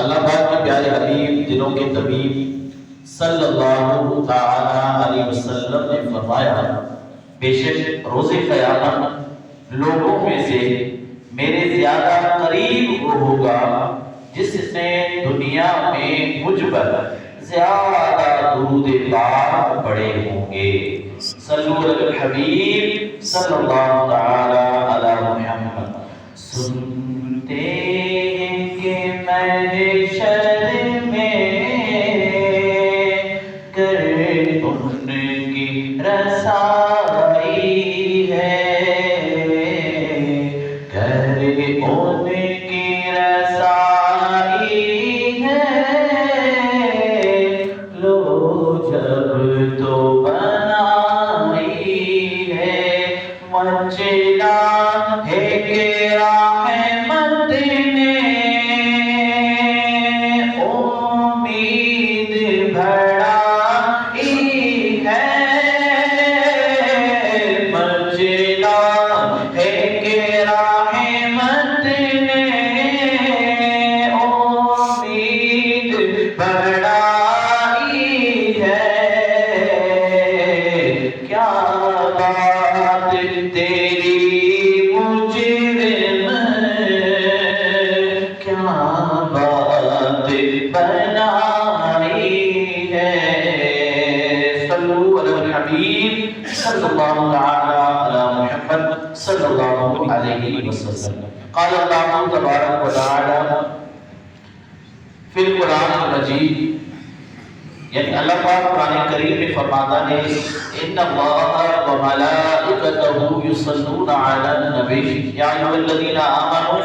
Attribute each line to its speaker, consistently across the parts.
Speaker 1: اللہ پاک کے پیارے حبیب دلوں کے طبیب صلی اللہ تعالی علیہ وسلم نے فرمایا بے شک روز قیامت لوگوں میں سے میرے زیادہ قریب وہ ہوگا جس نے دنیا میں مجھ پر زیادہ درود پاک پڑھے ہوں گے۔ صلو علی الحبیب صلی اللہ تعالی علی محمد۔ سنتے ہیں کہ محشر میں کر ان کی رسائی ہے، کر ان کی رسائی ہے، لو جب تو بنائی ہے، مچلا ہے کہ رحمت نے امید بڑھائی ہے، مچلا ہے کہ رحمت نے امید بڑھائی ہے۔ کیا بات تیری مجرم، کیا بات بنائی ہے۔ صلو علی الحبیب صلی اللہ تعالی علی محمد صلی اللہ علیہ وسلم۔ قال اللہ تبارک و تعالی فی القرآن المجید، یعنی اللہ پاک قرآن کریم میں فرماتا ہے ان اللہ و ملائکتہ یصلون علی النبی یا ایھا الذین آمنوا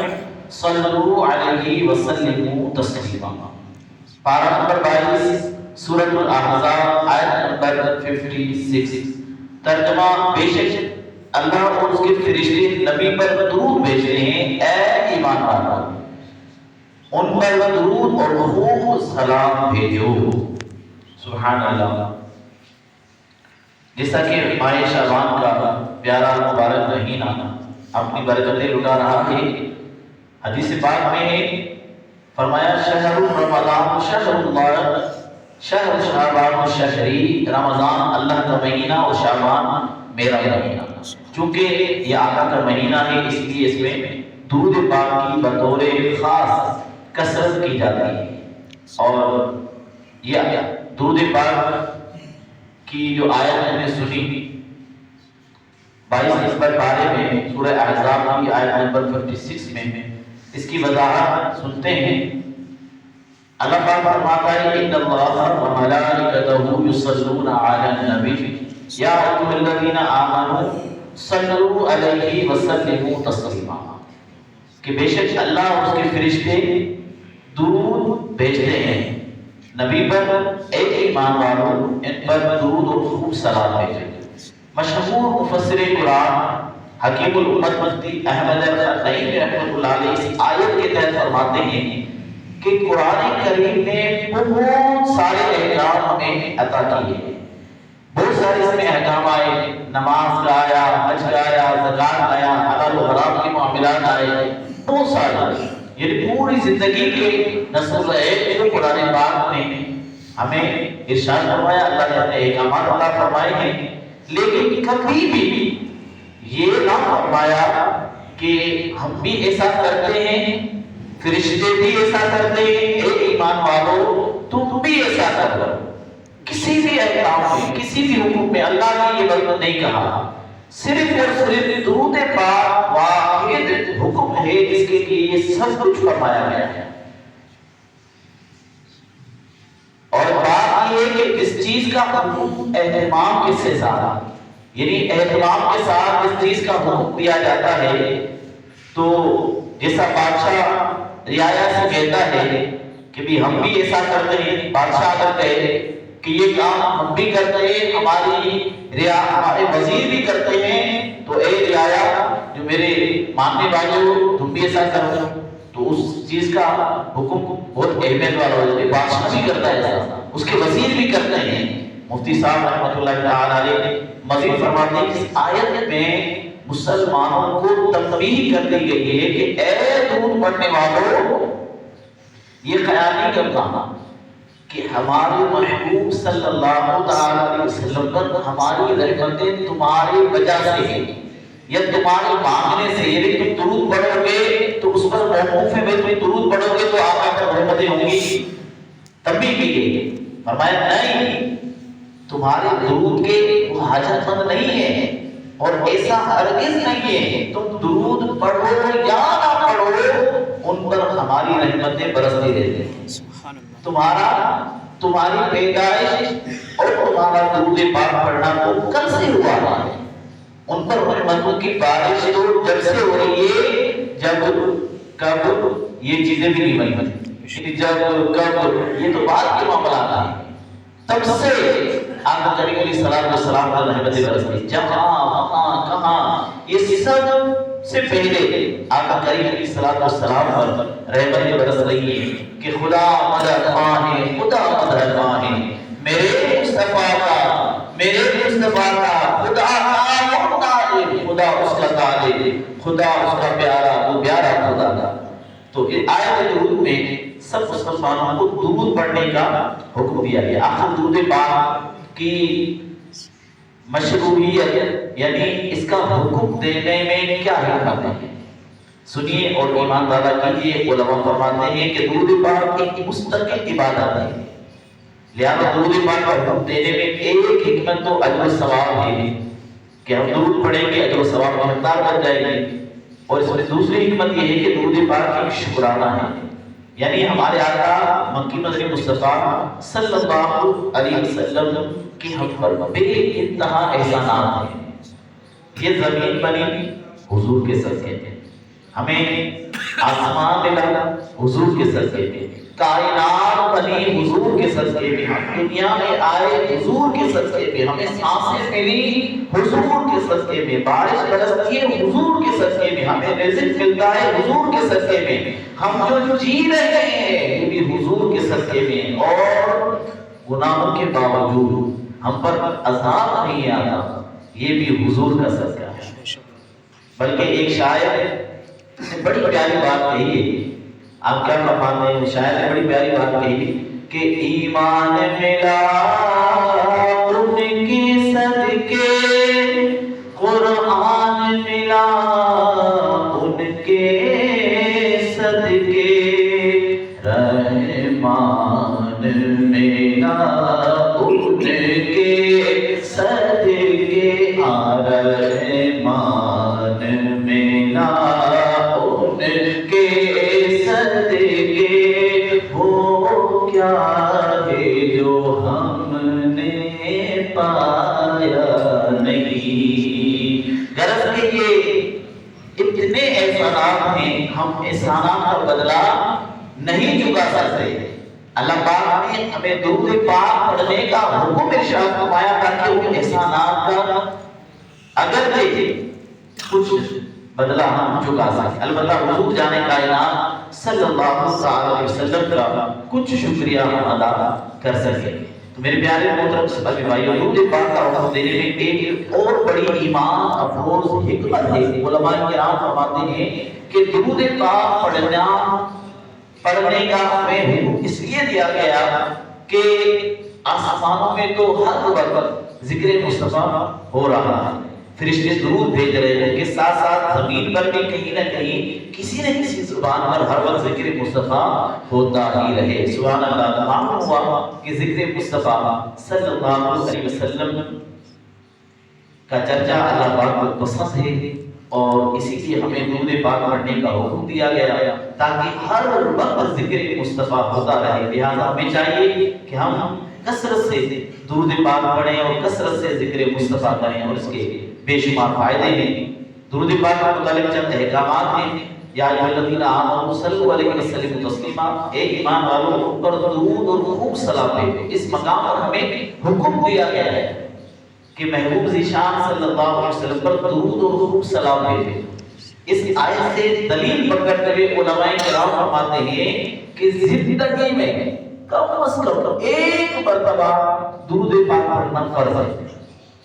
Speaker 1: صلوا علیہ وسلموا تسلیما۔ پارہ نمبر 22 سورۃ الاحزاب آیت نمبر 56۔ ترجمہ، بے شک اللہ اور اس کے فرشتے نبی پر درود بھیجتے ہیں، اے ایمان والو ان پر درود اور خوب سلام بھیجو۔ سبحان اللہ۔ جیسا کہ ماہ شعبان کا پیارا مبارک مہینہ اپنی برکتیں لٹا رہا ہے، حدیث پاک میں فرمایا شہر رمضان شہر اللہ، شہر شعبان شہری، رمضان اللہ کا مہینہ اور شعبان میرا مہینہ۔ چونکہ یہ آقا کا مہینہ ہے اس لیے اس میں درود پاک کی بطور خاص کثرت کی جاتی ہے، اور یہ درود پاک کی جو آیت ہم نے سنی 22 نمبر پارے میں سورہ احزاب کی آیت نمبر 56 میں اس کی وضاحت سنتے ہیں۔ اللہ پاک فرماتا ہے ان اللہ و ملائکتہ یصلون علی النبی یا ایھا الذین آمنوا صلوا علیہ وسلموا تسلیما، کہ بے شک اللہ اور اس کے فرشتے درود بھیجتے ہیں نبی پر، اے ایمان والو ان پر درود اور خوب سلام بھیجیں۔ مشہور مفسر قرآن حکیم الامت مفتی احمد خرقئی رحمۃ اللہ علیہ اس آیت کے تحت فرماتے ہیں کہ قرآن کریم نے بہت سارے احکام ہمیں عطا کیے، بہت سارے اس میں احکام آئے، نماز کا آیا، حج کا آیا، زکوٰۃ آیا، حلال و حرام کے معاملات آئے، بہت سارے، یہ پوری زندگی کے نصب ہے جو قرآن پاک نے ہمیں ارشاد فرمایا، اللہ نے اپنے احکامات عطا فرمائے ہیں۔ لیکن کبھی بھی یہ نہ فرمایا کہ ہم بھی ایسا کرتے ہیں، فرشتے بھی ایسا کرتے ہیں، اے ایمان والو تم بھی ایسا کرو۔ کسی بھی احکام میں، کسی بھی حکم میں اللہ نے یہ بات نہیں کہا، صرف اور صرف درود پاک واحد حکم ہے جس کے لیے یہ سب کچھ فرمایا گیا ہے۔ اور بات یہ ہے کہ اس چیز کا حکم اہتمام کس سے زیادہ، یعنی اہتمام کے ساتھ اس چیز کا حکم دیا جاتا ہے، تو جیسا بادشاہ رعایا سے کہتا ہے کہ بھی ہم بھی ایسا کرتے ہیں، بادشاہ اگر کہے کہ یہ کام ہم بھی کرتے ہیں، ہمارے وزیر بھی کرتے ہیں، تو اے رعایا جو میرے ماننے والے ہو تم بھی ایسا کرو، تو اس چیز کا حکم بہت اہمیت والا ہوتا ہے۔ بادشاہ بھی کرتا ہے ایسا، اس کے وزیر بھی کرتے ہیں۔ مفتی صاحب رحمۃ اللہ تعالی علیہ مزید فرماتے ہیں کہ اس آیت میں مسلمانوں کو تنبیہ کر دی گئی ہے کہ اے درود پڑھنے والوں، یہ خیال نہیں کرتا کہ ہمارے محبوب صلی اللہ علیہ وسلم پر ہماری رحمتیں تمہاری وجہ سے ہیں یا تمہارے مانگنے سے، یعنی تم درود پڑھو گے تو اس پر موقوف ہے، تم درود پڑھو گے تو آقا پر رحمتیں ہوں گی تب بھی گے۔ فرمایا نہیں، تمہارے درود کے وہ حاجت مند نہیں ہے، اور ایسا ہرگز نہیں ہے تم درود پڑھو یا نہ پڑھو ان پر ہماری رحمتیں برستی رہتی ہیں۔ تمہاری پیدائش اور تمہارا درود پاک پڑھنا تو کل سے ہوا ہے، ان پر رحمتوں کی بارش تو جب سے ہو رہی ہے جب کب یہ چیزیں بھی نہیں بنی، جب کب یہ تو بعد کے معاملات ہیں، تب سے آقا کریم علیہ السلام پر رحمتیں برستی، جہاں وہاں کہاں یہ سب سے پہلے آقا کریم علیہ السلام پر رحمتیں برس رہی ہیں کہ خدا مدد خواہ ہے، خدا مدد خواہ ہے، میرے مصطفیٰ کا خدا کا محتاج ہے، خدا اس کا تاج ہے، خدا اس کا پیارا، وہ پیارا خدا کا۔ تو آیت درود میں سب مسلمانوں کو درود پڑھنے کا حکم دیا گیا۔ آخر درود پاک کی مشروعیت یعنی اس کا حکم دینے میں کیا حکمت ہے، سنیے اور ایمان دادا کیجیے۔ علماء فرماتے ہیں کہ درود پاک ایک مستقل عبادت ہے، لہذا درود پاک کا حکم دینے میں ایک حکمت تو اجر و ثواب ہے کہ ہم درود پڑھیں گے اجر و ثواب کا مقدار بن جائے گی، اور اس میں دوسری حکمت یہ ہے کہ درود پاک ایک شکرانہ ہے، یعنی ہمارے آقا مکی مدنی مصطفیٰ صلی اللہ علیہ وسلم کی ہم پر بے انتہا احسانات ہیں۔ یہ زمین بنی حضور کے صدقے میں، ہمیں آسمان ملا حضور کے صدقے میں، کائنات بنی حضور کے صدقے میں، ہم دنیا میں آئے حضور کے صدقے میں، ہمیں سانسیں ملی حضور کے صدقے میں، بارش برستی ہے حضور کے صدقے میں، ہمیں رزق ملتا ہے حضور کے صدقے میں، ہم جو جی رہے ہیں یہ بھی حضور کے صدقے میں، اور گناہوں کے باوجود ہم پر عذاب نہیں آتا، یہ بھی حضور کا صدقہ ہے۔ بلکہ ایک شاعر نے بڑی پیاری بات کہی ہے، آپ کیا فرماتے ہیں، شاعر نے بڑی پیاری بات کہی کہ ایمان ملا ان کے صدقے، قرآن ملا ان کے صدقے، رحمان ملا ان کے صدقے، رحمان ملا ان کے صدقے، وہ کیا ہے جو ہم نے پایا نہیں۔ غرض کہ یہ اتنے احسانات ہیں، ہم احسانات کا بدلہ نہیں چکا سکتے۔ اللہ پاک نے ہمیں درود پاک پڑھنے کا حکم ارشاد فرمایا تاکہ ان احسانات کا اگر کچھ بدلہ ہم چکا سکیں۔ البتہ حضور جانے کائنات صلی اللہ علیہ وسلم کا کچھ شکریہ ہم ادا کر سکیں۔ تو میرے پیارے محترم سبھی بھائیوں، درود پاک کا حکم دینے میں ایک اور بڑی ایمان افروز حکمت ہے۔ علماء کرام فرماتے ہیں کہ درود پاک پڑھنے کا ہمیں حکم اس لیے دیا گیا کہ آسمانوں میں تو ہر وقت ذکر مصطفیٰ ہو رہا ہے، فرشتے درود بھیج رہے ہیں کہ ساتھ ساتھ زمین پر بھی کہیں نہ کہیں کسی نہ کسی زبان پر ہر وقت ذکر مصطفیٰ ہوتا ہی رہے۔ سبحان اللہ، معلوم ہوا کہ ذکر مصطفیٰ صلی اللہ علیہ وسلم کا چرچا اللہ پاک کو پسند ہے، اور اسی لیے ہمیں درود پاک پڑھنے کا حکم دیا گیا تاکہ ہر وقت ذکر مصطفیٰ ہوتا رہے۔ لہٰذا ہمیں چاہیے کہ ہم کثرت سے درود پاک پڑھیں اور کثرت سے ذکر مصطفیٰ کریں، اور اس کے بے شمار فائدے ہیں۔ درود پاک کے متعلق چند احکامات ہیں۔ یا ایھا الذین آمنوا صلوا علیہ وسلموا تسلیما، اے ایمان والو ان پر درود اور خوب سلام بھیجو۔ اس مقام پر ہمیں حکم دیا گیا ہے کہ محبوب ذیشان صلی اللہ علیہ وسلم پر درود اور خوب سلام بھیجو۔ اس آیت سے دلیل پکڑتے ہوئے علماء کرام فرماتے ہیں کہ زندگی میں کم از کم ایک مرتبہ درود پاک پڑھنا فرض ہے۔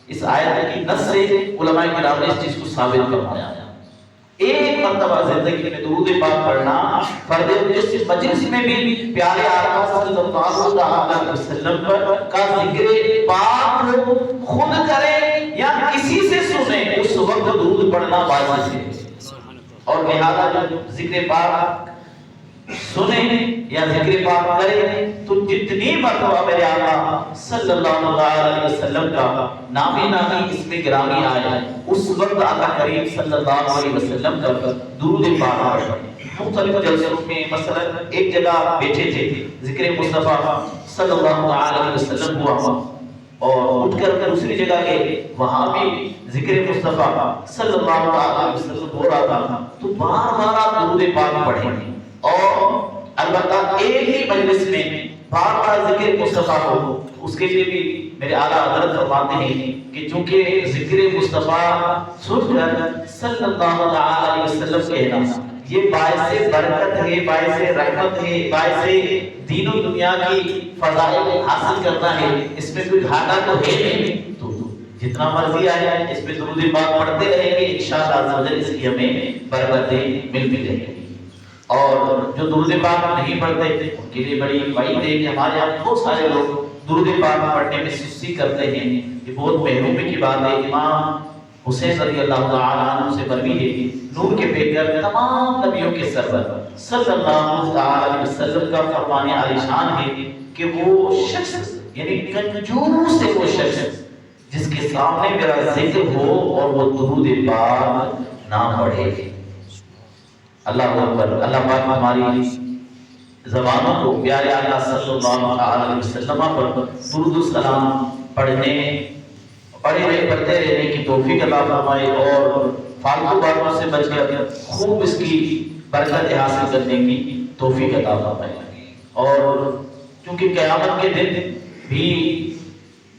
Speaker 1: اس آیت کی نص سے علماء کرام نے اس چیز کو ثابت فرمایا ہے۔ ایک مرتبہ زندگی میں درود پاک پڑھنا فرض ہے۔ جس مجلس میں بھی پیارے آقا صلی اللہ علیہ وسلم کا ذکر پاک خود کرے یا کسی سے سنے، اس وقت درود پڑھنا واجب ہے۔ اور لہذا جو ذکر پاک سنیں یا ذکر پاک کریں تو جتنی مرتبہ میرے آقا صلی اللہ علیہ وسلم کا نامی اس میں گرامی آیا اس وقت آقا کریم صلی اللہ علیہ وسلم کا درود پاک پڑھیں۔ مختلف جلسوں میں مثلا ایک جگہ بیٹھے تھے، ذکر مصطفیٰ صلی اللہ علیہ وسلم ہوا اور اٹھ کر دوسری جگہ گئے، وہاں بھی ذکر مصطفیٰ صلی اللہ علیہ وسلم ہو رہا تھا، تو بار بار آپ درود پاک پڑھیں اور البتہ ایک ہی مجلس میں بار بار ذکر مصطفیٰ ہو، اس کے لیے بھی میرے اعلیٰ حضرت فرماتے ہیں کہ چونکہ ذکر مصطفیٰ سن کر صلی اللہ علیہ وسلم کہنا یہ باعث برکت ہے، باعث رحمت ہے، باعث دین و دنیا کی فضائل حاصل کرنا ہے، اس میں کوئی گھاٹا تو ہے نہیں، تو جتنا مرضی آیا اس میں درود پاک پڑھتے رہیں گے، انشاءاللہ عز و جل اس کی ہمیں برکتیں ملتی رہیں گی۔ اور جو درود پاک نہیں پڑھتے ان کے لیے بڑی وعید ہے کہ ہمارے یہاں بہت سارے لوگ درود پاک پڑھنے میں سستی کرتے ہیں، یہ بہت محرومی کی بات ہے۔ امام حسین رضی اللہ تعالیٰ عنہ سے مروی ہے، نور کے پیکر تمام نبیوں کے سرور صلی اللہ علیہ وسلم کا فرمان عالی شان ہے کہ وہ شخص یعنی کنجوس ہے وہ شخص جس کے سامنے میرا ذکر ہو اور وہ درود پاک نہ پڑھے۔ اللہ اکبر۔ اللہ پاک ہماری زبانوں کو پیارے آقا صلی اللہ علیہ وسلم پر درود و سلام پڑھنے پڑھتے رہنے کی توفیق عطا فرمائے اور فالتو باتوں سے بچ کر خوب اس کی برکت حاصل کرنے کی توفیق عطا فرمائے۔ اور چونکہ قیامت کے دن بھی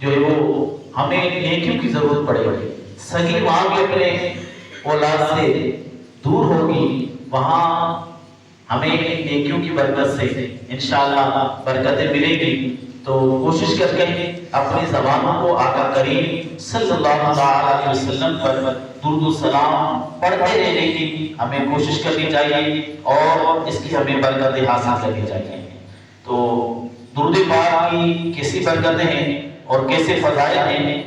Speaker 1: جو ہے وہ ہمیں نیکیوں کی ضرورت پڑے گی، سگی ماں بھی اپنے اولاد سے دور ہوگی، وہاں ہمیں نیکیوں کی برکت سے انشاءاللہ برکتیں ملیں گی۔ تو کوشش کر کے اپنی زبانوں کو آقا کریم صلی اللہ علیہ وسلم پر درود و سلام پڑھتے رہنے کی ہمیں کوشش کرنی چاہیے اور اس کی ہمیں برکتیں حاصل کرنی چاہیے۔ تو درود پاک کی کیسی برکتیں ہیں اور کیسے فضائل ہیں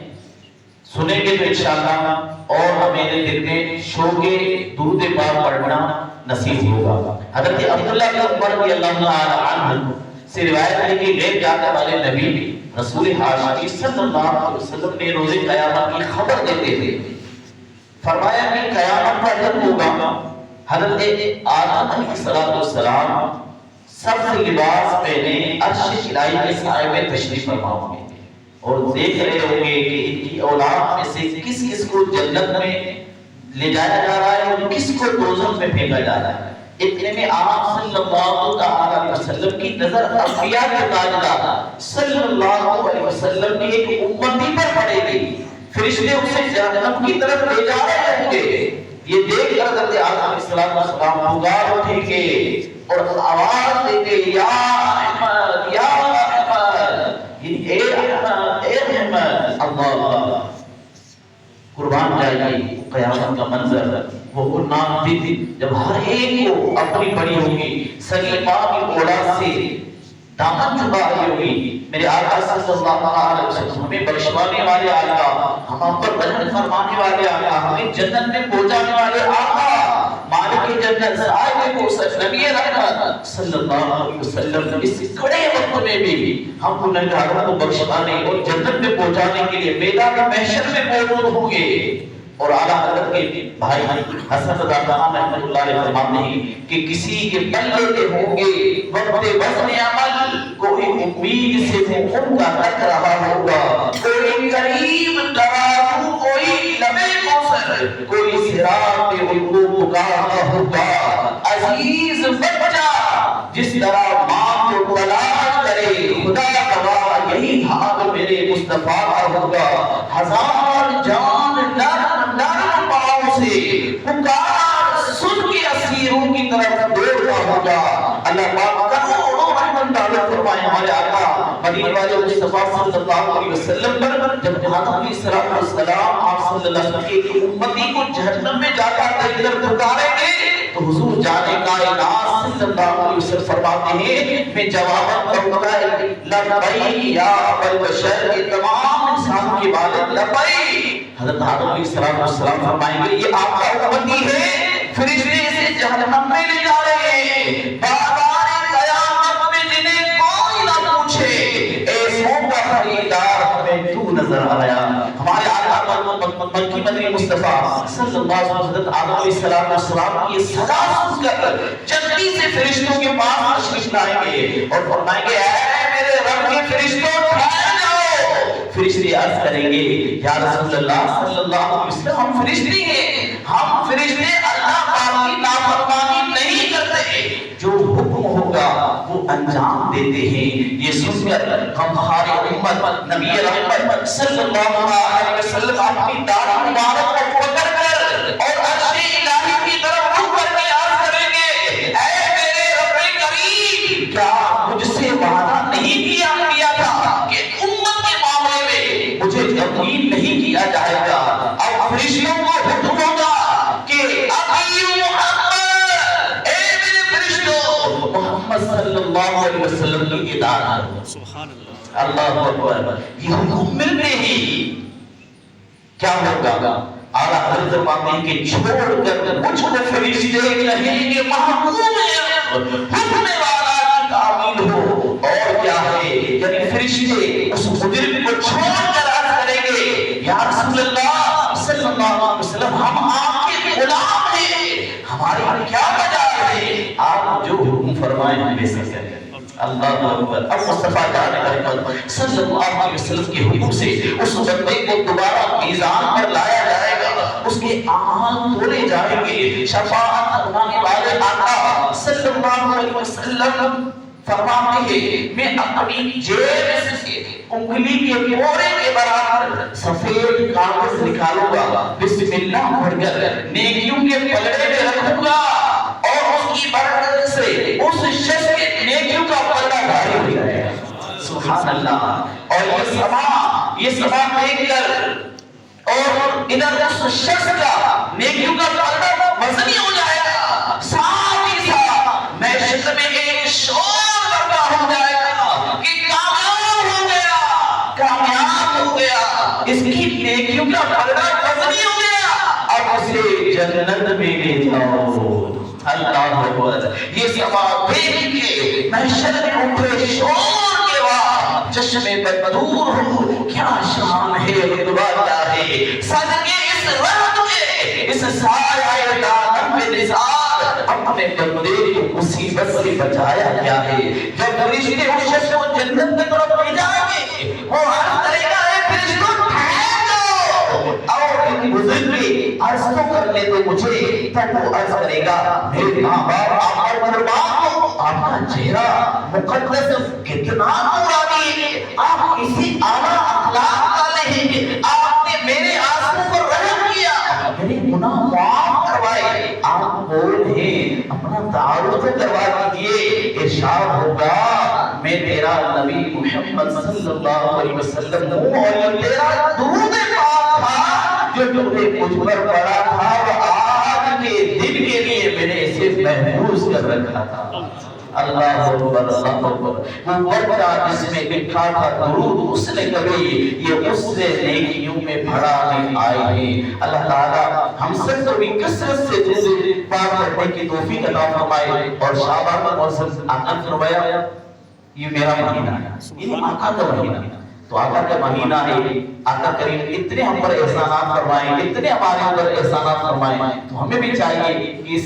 Speaker 1: سنیں گے تو انشاءاللہ اور ہمیں دل میں شوق درود پاک پڑھنا نصیب ہوگا۔ حضرت عبداللہ بن عمر رضی اللہ تعالی عنہ سے روایت ہے کہ غیب جانے والے نبی رسول ہاشمی صلی اللہ علیہ وسلم نے روز قیامت کی خبر دیتے تھے، فرمایا کہ قیامت کا دن ہوگا، حضرت آدم علیہ السلام سبز لباس پہنے عرش الہی کے سائے میں تشریف فرما ہوں گے اور دیکھ رہے ہوں گے کہ ان کی اولاد میں سے کس کس کو جنت میں لے جایا جا رہا ہے اور کس کو دوزخ میں پھینکا جا رہا ہے۔ اتنے میں آپ صلی اللہ علیہ وسلم کی نظر انبیاء کے تاجدار صلی اللہ علیہ وسلم کی ایک امتی پر پڑے گی، فرشتے اسے جہنم کی طرف لے جا رہے ہوں گے۔ یہ دیکھ کر حضرت آدم علیہ السلام پکار اٹھیں گے اور آواز دیں گے یا احمد یا احمد، اے احمد اے احمد، اللہ قربان جائے قیامت کا منظر وہ نام دی جب ہر ایک کو اپنی بڑی ہوگی، سگی ماں کی اولاد سے دامن چھپا رہی ہوگی۔ میرے آقا صلی اللہ علیہ وسلم ہمیں بخشوانے والے آقا، ہم پر رحمت فرمانے والے آقا، ہمیں جنت میں پہنچانے والے آقا، مالک جنت صاحب کوثر نبی رحمت صلی اللہ علیہ وسلم اس کڑے وقت میں بھی ہم گنہگاروں کو بخشوانے اور جنت میں پہنچانے کے لیے میدان محشر میں موجود ہوں گے۔ اور اعلیٰ حضرت کے بھائی حسن رضا خان رحمۃ اللہ علیہ فرماتے ہیں کہ کسی کے پلے پہ ہوں گے وقت وزن عمل، کوئی امید سے ان کا تک رہا ہوگا، کوئی کریم ترازو، کوئی لبے کوثر، کوئی صراط پہ ان کو پکارا ہوگا۔ عزیز بچہ جس طرح ماں کو تلاش کرے، خدا گواہ یہی حال میرے مصطفیٰ کا ہوگا۔ ہزار جان نرم پاؤں سے پکار سن کے اسیروں کی طرف دوڑتا ہوگا۔ اللہ پاک کروڑوں رحمت عطا فرمائے ہمارے آقا مدینے والے مصطفیٰ صلی اللہ علیہ وسلم پر جب آدم علیہ السلام آپ صلی اللہ علیہ وسلم کی امتی کو جہنم میں جا کر پکاریں گے تو حضور جانے کائنات صلی اللہ علیہ وسلم فرماتے ہیں میں جواب کروں گا لبیک یا البشر، یہ تمام انسان کی عبادت لبیک۔ حضرت آدم علیہ السلام فرمائیں گے یہ آپ کا امتی ہے، فرشتے اسے جہنم میں لے جا رہے ہیں، بازار قیامت میں جنہیں کوئی نہ پوچھے ایسوں کا خریدار ہمیں تو نظر آیا۔ ہمارے آقا مکی مدنی مصطفیٰ صلی اللہ علیہ وسلم حضرت آدم علیہ السلام کی صدا سن کر جلدی سے فرشتوں کے پاس تشریف لائیں گے اور فرمائیں گے اے میرے رب کے فرشتوں ٹھہر جاؤ۔ فرشتے عرض کریں گے یا رسول اللہ صلی اللہ علیہ وسلم ہم فرشتے ہیں، ہم فرشتے اللہ پاک کی نافرمانی نہیں کرتے، جو حکم ہوگا وہ انجام دیتے ہیں۔ یہ سن کر ہماری امت نبی رحمت صلی اللہ علیہ وسلم اپنی داڑھی مبارک کو پکڑ کر اور عرش الہی کی طرف رخ کر کے عرض کریں گے اے میرے رب کریم، کیا مجھ سے وعدہ نہیں کیا تھا کہ امت کے معاملے میں مجھے یقین نہیں کیا جائے گا؟ اب فرشتوں کو حکم ہوگا کہ محمد صلی اللہ علیہ وسلم کی اطاعت کرو۔ سبحان اللہ، اللہ اکبر۔ یہ حکم ملتے ہی کیا ہوگا؟ اعلیٰ حضرت فرماتے ہیں کہ چھوڑ کر مجھ کو فرشتے کہیں گے محکوم حکم والا کی تعمیل ہو، اور کیا ہے یعنی فرشتے اس مجرم کو چھوڑ کر عرض کریں گے یا رسول اللہ صلی اللہ علیہ وسلم ہم آپ کے غلام ہیں، ہماری کیا وجہ ہے، آپ جو حکم فرمائیں ہم بے سر کریں۔ اللہ اکبر۔ اب مصطفیٰ صلی اللہ علیہ وسلم کے حکم سے اس بندے کو دوبارہ میزان پر لایا جائے گا، اس کے اعمال تولے جائیں گے۔ شفاعت فرمانے والے آقا صلی اللہ علیہ وسلم فرماتے ہیں میں اپنی جیب سے انگلی کے پورے کے برابر سفید کاغذ نکالوں گا، بسم اللہ پڑھ کر نیکیوں کے پلڑے میں رکھوں گا، اور اس کی برکت سے اس شخص کے نیکیوں کا پلڑا بھاری ہو جائے گا۔ سبحان اللہ۔ اور یہ سما دیکھ کر اور ادھر اس شخص کا نیکیوں کا پلڑا وزنی ہو جائے گا، ساتھ ہی ساتھ معیشت میں ایک شور برپا ہو جائے گا کہ کامیاب ہو گیا، اس کی نیکیوں کا پلڑا وزنی ہو گیا، اب اسے جنت میں لے جاؤ۔ اللہ اکبر۔ یہ سما دیکھ کے محشر میں اٹھے شور کے بعد چشمے بدور ہو، کیا شان ہے رتبہ کیا ہے، صدقے اس رحمت کے اس سایہ دامن میں نثار اپنے بندے کو مصیبت سے بچایا گیا ہے۔ جب فرشتے اس شخص کو جنت کی طرف لے جائیں گے وہ عرض کرے گا اے فرشتوں ٹھہر جاؤ، اور ان بزرگ عرض تو کرنے دو مجھے، تب وہ عرض کرے گا میرے ماں باپ آپ پر قربان ہو، آپ کا چہرہ مقدس کتنا نورانی ہے، آپ کسی اعلیٰ اخلاق والے ہیں، آپ نے میرے آنسو پر رحم کیا، میرے گناہ معاف کروائے، آپ بول ہیں اپنا تعارف کروا دیجئے۔ ارشاد ہوگا میں تیرا نبی محمد صلی اللہ علیہ وسلم ہوں، اور یہ تیرا درود پاک تھا جو تم نے مجھ پر پڑھا تھا، وہ آج کے دن کے لیے میں نے اسے محفوظ کر رکھا تھا۔ اللہ اکبر، اللہ اکبر۔ وہ بچہ جس میں لکھا تھا درود، اس نے کبھی یہ اس سے نیکیوں میں بڑا نہیں آئے ہیں۔ اللہ تعالیٰ ہم سب کو بھی کثرت سے درود پاک پڑھنے کی توفیق عطا فرمائے، اور شعبان کا موسم آقا فرمایا یہ میرا مہینہ ہے، یہ آقا کا مہینہ ہے، تو آقا کا مہینہ ہے، آقا کریم اتنے ہم پر احسانات فرمائیں، اتنے ہمارے اوپر احسانات فرمائیں، تو ہمیں بھی چاہیے کہ اس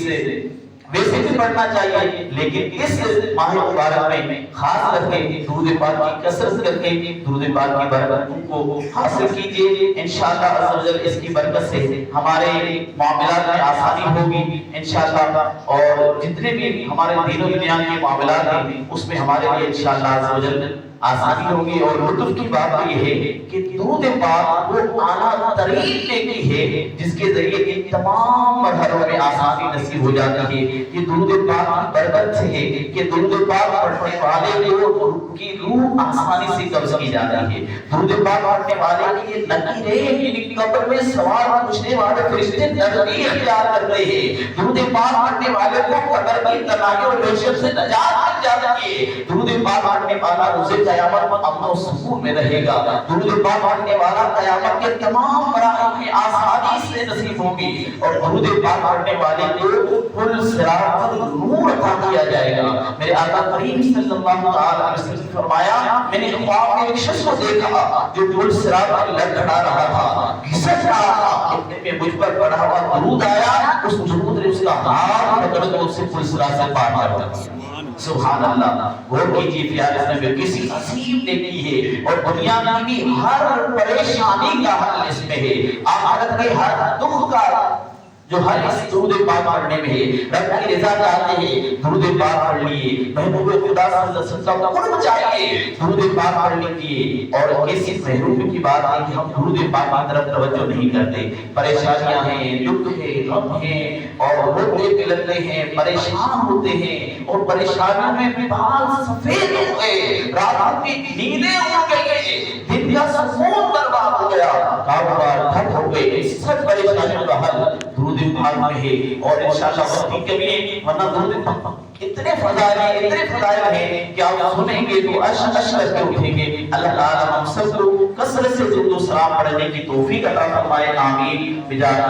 Speaker 1: ویسے بھی پڑھنا چاہیے، لیکن اس ماہ مبارک میں خاص کر کے درود پاک کی کثرت کر کے درود پاک کی برکت کو حاصل کیجئے۔ انشاءاللہ عز و جل اس کی برکت سے ہمارے معاملات میں آسانی ہوگی انشاءاللہ، اور جتنے بھی ہمارے دین و دنیا کے معاملات ہیں اس میں ہمارے لیے انشاءاللہ عز و جل آسانی ہوگی۔ اور لطف کی بات یہ ہے کہ درود پاک وہ اعلیٰ ترین نیکی ہے جس کے ذریعے ان تمام مرحلوں میں آسانی نصیب ہو جاتی ہے۔ یہ درود پاک کی برکت سے ہے کہ درود پاک پڑھنے والے کو کی روح آسانی سے قبض کی جاتی ہے۔ درود پاک پڑھنے والے کی یہ لکیریں کہ قبر میں سوال پوچھنے والے فرشتے نرمی اختیار کرتے ہیں۔ درود پاک پڑھنے والے کو قبر کی تنائی اور وحشت سے نجات مل جاتی ہے۔ درود پاک پڑھنے والا روز قیامت میں امن و سکون میں رہے گا۔ درود پاک پڑھنے والا قیامت کے تمام مراحل میں آسانی سے نصیب ہوگی۔ اور درود پاک پڑھنے والے کو پل صراط پر نور عطا کیا جائے گا۔ میرے آقا کریم صلی اللہ علیہ وسلم نے فرمایا میں نے خواب میں ایک شخص کو دیکھا جو پل صراط پر لڑکھڑا رہا تھا، گھسٹ رہا تھا، اتنے میں مجھ پر پڑھا ہوا درود آیا، اس درود نے اس کا ہاتھ پکڑ کر اسے پل صراط سے پار کر دیا۔ سبحان اللہ، غور کیجیے پیارے نبی کسی عظیم نیکی ہے اور دنیا کی ہر پریشانی کا حل اس میں ہے، آخرت کے ہر دکھ کا جو ہر اس درود پاک پڑھنے میں ہے۔ رب کی رضا چاہتے ہیں درود پاک پڑھ لیے، محبوب خدا صلی اللہ علیہ وسلم کو قرب چاہیے درود پاک پڑھ لیجیے۔ اور کسی محروم کی بات ہے کہ ہم درود پاک کی طرف توجہ نہیں کرتے، پریشانیاں ہیں، دکھ ہے، غم ہے اور روتے پلتے ہیں، پریشان ہوتے ہیں اور پریشانیوں میں بال سفید ہو گئے، رات کی نیندیں اڑ گئی، دن کا سکون برباد ہو گیا، کاروبار ٹھپ ہو گئے۔ اس سب پریشانیوں کا حل درود پاک میں ہے۔ اور انشاءاللہ وقت کی کمی ہے ورنہ درود پاک اتنے فضائل ہیں کہ آپ سنیں گے تو اشک کر کے اٹھیں گے۔ اللہ تعالی ہم سب کو کثرت سے درود و سلام پڑھنے کی توفیق عطا فرمائے، آمین۔ بجائے